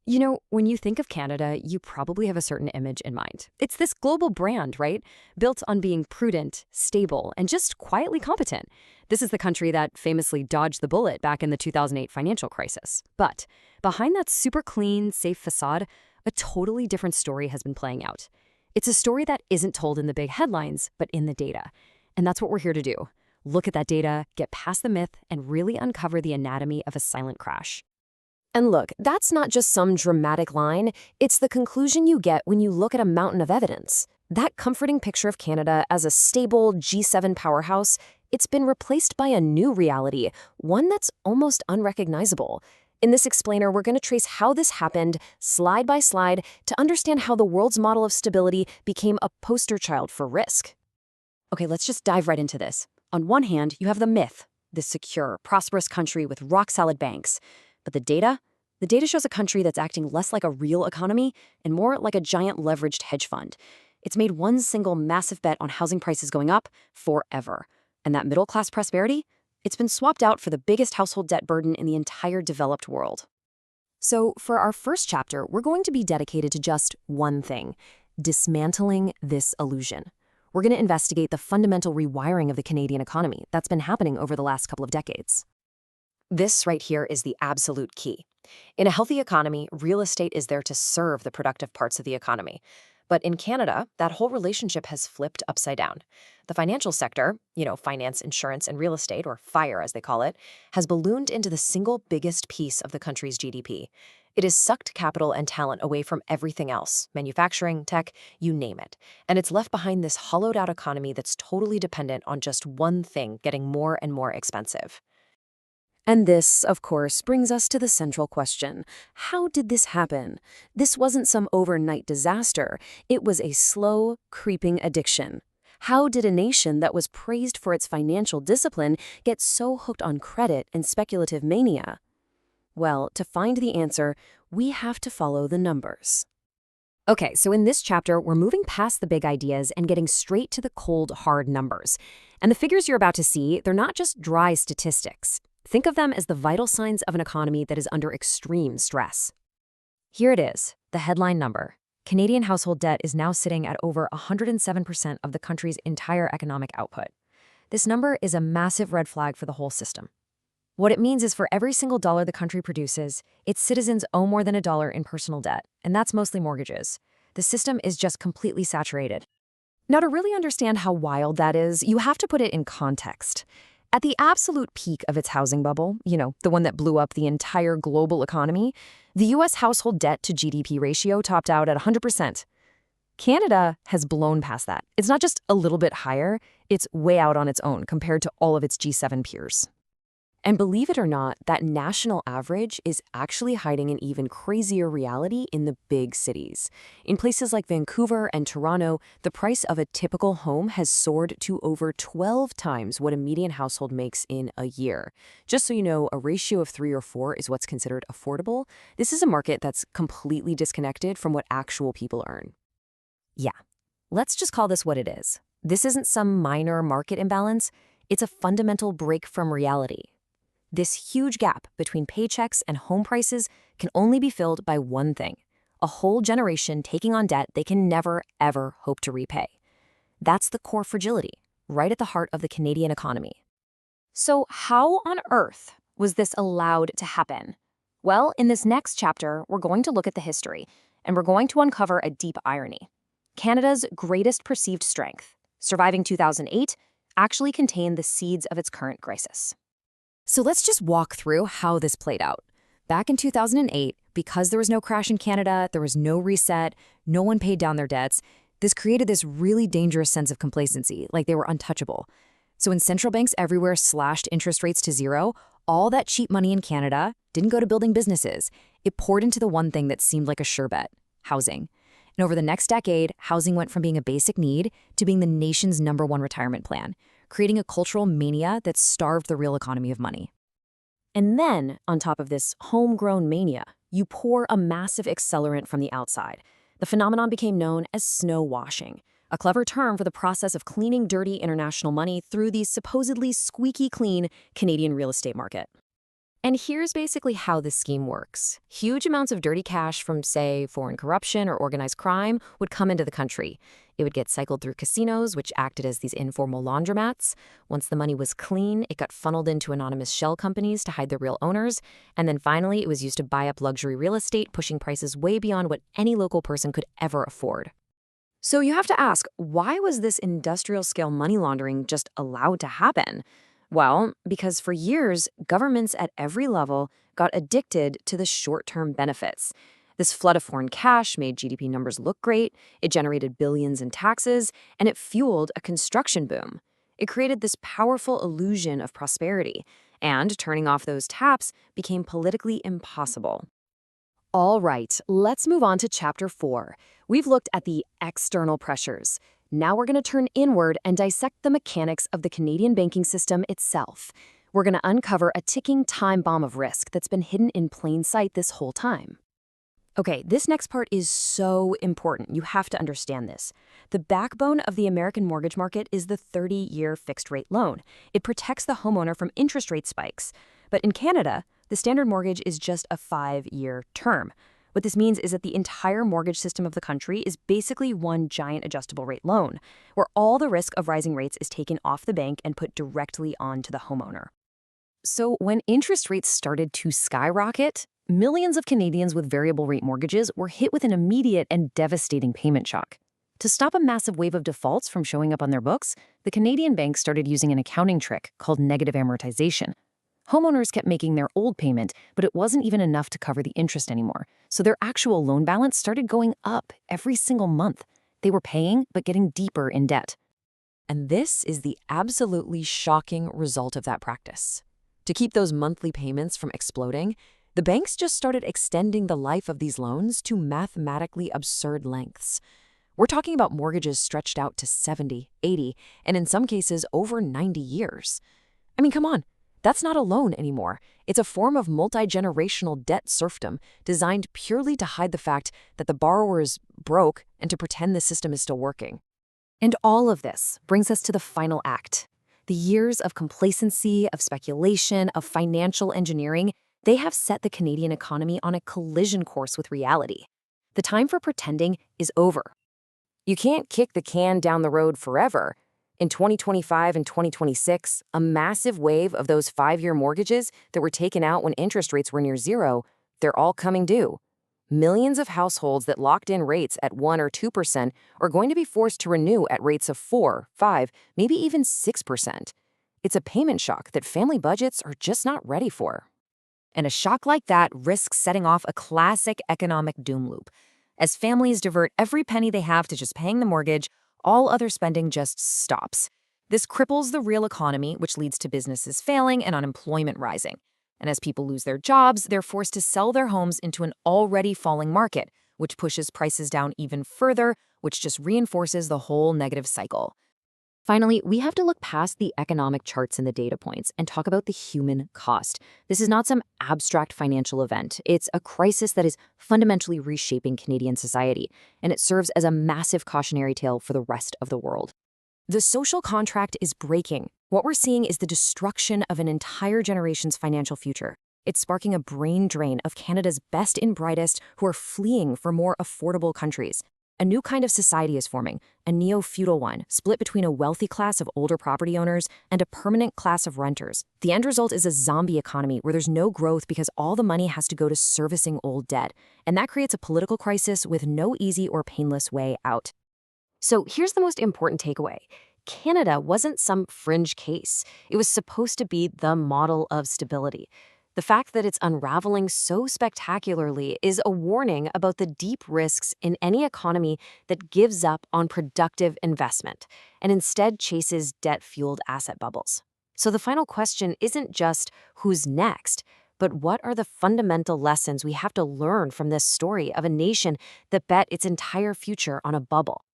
You know, when you think of Canada, you probably have a certain image in mind. It's this global brand, right? Built on being prudent, stable, and just quietly competent. This is the country that famously dodged the bullet back in the 2008 financial crisis. But behind that super clean, safe facade, a totally different story has been playing out. It's a story that isn't told in the big headlines, but in the data. And that's what we're here to do. Look at that data, get past the myth, and really uncover the anatomy of a silent crash. And look, that's not just some dramatic line, it's the conclusion you get when you look at a mountain of evidence. That comforting picture of Canada as a stable G7 powerhouse, it's been replaced by a new reality, one that's almost unrecognizable. In this explainer, we're going to trace how this happened, slide by slide, to understand how the world's model of stability became a poster child for risk. Okay, let's just dive right into this. On one hand, you have the myth, this secure, prosperous country with rock-solid banks. But the data? The data shows a country that's acting less like a real economy and more like a giant leveraged hedge fund. It's made one single massive bet on housing prices going up forever. And that middle-class prosperity? It's been swapped out for the biggest household debt burden in the entire developed world. So, for our first chapter, we're going to be dedicated to just one thing: dismantling this illusion. We're going to investigate the fundamental rewiring of the Canadian economy that's been happening over the last couple of decades. This right here is the absolute key. In a healthy economy, real estate is there to serve the productive parts of the economy. But in Canada, that whole relationship has flipped upside down. The financial sector, finance, insurance, and real estate, or FIRE as they call it, has ballooned into the single biggest piece of the country's GDP. It has sucked capital and talent away from everything else, manufacturing, tech, you name it. And it's left behind this hollowed-out economy that's totally dependent on just one thing getting more and more expensive. And this, of course, brings us to the central question. How did this happen? This wasn't some overnight disaster. It was a slow, creeping addiction. How did a nation that was praised for its financial discipline get so hooked on credit and speculative mania? Well, to find the answer, we have to follow the numbers. Okay, so in this chapter, we're moving past the big ideas and getting straight to the cold, hard numbers. And the figures you're about to see, they're not just dry statistics. Think of them as the vital signs of an economy that is under extreme stress. Here it is, the headline number. Canadian household debt is now sitting at over 107% of the country's entire economic output. This number is a massive red flag for the whole system. What it means is for every single dollar the country produces, its citizens owe more than a dollar in personal debt, and that's mostly mortgages. The system is just completely saturated. Now, to really understand how wild that is, you have to put it in context. At the absolute peak of its housing bubble, the one that blew up the entire global economy, the U.S. household debt to GDP ratio topped out at 100%. Canada has blown past that. It's not just a little bit higher, it's way out on its own compared to all of its G7 peers. And believe it or not, that national average is actually hiding an even crazier reality in the big cities. In places like Vancouver and Toronto, the price of a typical home has soared to over 12 times what a median household makes in a year. Just so you know, a ratio of 3 or 4 is what's considered affordable. This is a market that's completely disconnected from what actual people earn. Yeah, let's just call this what it is. This isn't some minor market imbalance. It's a fundamental break from reality. This huge gap between paychecks and home prices can only be filled by one thing: a whole generation taking on debt they can never, ever hope to repay. That's the core fragility, right at the heart of the Canadian economy. So how on earth was this allowed to happen? Well, in this next chapter, we're going to look at the history, and we're going to uncover a deep irony. Canada's greatest perceived strength, surviving 2008, actually contained the seeds of its current crisis. So let's just walk through how this played out. Back in 2008, because there was no crash in Canada, there was no reset, no one paid down their debts, this created this really dangerous sense of complacency, like they were untouchable. So when central banks everywhere slashed interest rates to zero, all that cheap money in Canada didn't go to building businesses. It poured into the one thing that seemed like a sure bet: housing. And over the next decade, housing went from being a basic need to being the nation's #1 retirement plan, creating a cultural mania that starved the real economy of money. And then, on top of this homegrown mania, you pour a massive accelerant from the outside. The phenomenon became known as snow washing, a clever term for the process of cleaning dirty international money through the supposedly squeaky clean Canadian real estate market. And here's basically how this scheme works. Huge amounts of dirty cash from, say, foreign corruption or organized crime would come into the country. It would get cycled through casinos, which acted as these informal laundromats. Once the money was clean, it got funneled into anonymous shell companies to hide the real owners. And then finally, it was used to buy up luxury real estate, pushing prices way beyond what any local person could ever afford. So you have to ask, why was this industrial-scale money laundering just allowed to happen? Well, because for years, governments at every level got addicted to the short-term benefits. This flood of foreign cash made GDP numbers look great, it generated billions in taxes, and it fueled a construction boom. It created this powerful illusion of prosperity, and turning off those taps became politically impossible. All right, let's move on to Chapter 4. We've looked at the external pressures. Now we're going to turn inward and dissect the mechanics of the Canadian banking system itself. We're going to uncover a ticking time bomb of risk that's been hidden in plain sight this whole time. Okay, this next part is so important. You have to understand this. The backbone of the American mortgage market is the 30-year fixed-rate loan. It protects the homeowner from interest rate spikes. But in Canada, the standard mortgage is just a 5-year term. What this means is that the entire mortgage system of the country is basically one giant adjustable rate loan, where all the risk of rising rates is taken off the bank and put directly onto the homeowner. So when interest rates started to skyrocket, millions of Canadians with variable rate mortgages were hit with an immediate and devastating payment shock. To stop a massive wave of defaults from showing up on their books, the Canadian banks started using an accounting trick called negative amortization. Homeowners kept making their old payment, but it wasn't even enough to cover the interest anymore, so their actual loan balance started going up every single month. They were paying, but getting deeper in debt. And this is the absolutely shocking result of that practice. To keep those monthly payments from exploding, the banks just started extending the life of these loans to mathematically absurd lengths. We're talking about mortgages stretched out to 70, 80, and in some cases over 90 years. I mean, come on. That's not a loan anymore. It's a form of multi-generational debt serfdom designed purely to hide the fact that the borrower is broke and to pretend the system is still working. And all of this brings us to the final act. The years of complacency, of speculation, of financial engineering, they have set the Canadian economy on a collision course with reality. The time for pretending is over. You can't kick the can down the road forever. In 2025 and 2026, a massive wave of those 5-year mortgages that were taken out when interest rates were near zero, they're all coming due. Millions of households that locked in rates at 1 or 2% are going to be forced to renew at rates of 4, 5, maybe even 6%. It's a payment shock that family budgets are just not ready for. And a shock like that risks setting off a classic economic doom loop. As families divert every penny they have to just paying the mortgage, all other spending just stops. This cripples the real economy, which leads to businesses failing and unemployment rising. And as people lose their jobs, they're forced to sell their homes into an already falling market, which pushes prices down even further, which just reinforces the whole negative cycle. Finally, we have to look past the economic charts and the data points and talk about the human cost. This is not some abstract financial event. It's a crisis that is fundamentally reshaping Canadian society, and it serves as a massive cautionary tale for the rest of the world. The social contract is breaking. What we're seeing is the destruction of an entire generation's financial future. It's sparking a brain drain of Canada's best and brightest who are fleeing for more affordable countries. A new kind of society is forming, a neo-feudal one, split between a wealthy class of older property owners and a permanent class of renters. The end result is a zombie economy where there's no growth because all the money has to go to servicing old debt. And that creates a political crisis with no easy or painless way out. So here's the most important takeaway. Canada wasn't some fringe case. It was supposed to be the model of stability. The fact that it's unraveling so spectacularly is a warning about the deep risks in any economy that gives up on productive investment and instead chases debt-fueled asset bubbles. So the final question isn't just who's next, but what are the fundamental lessons we have to learn from this story of a nation that bet its entire future on a bubble?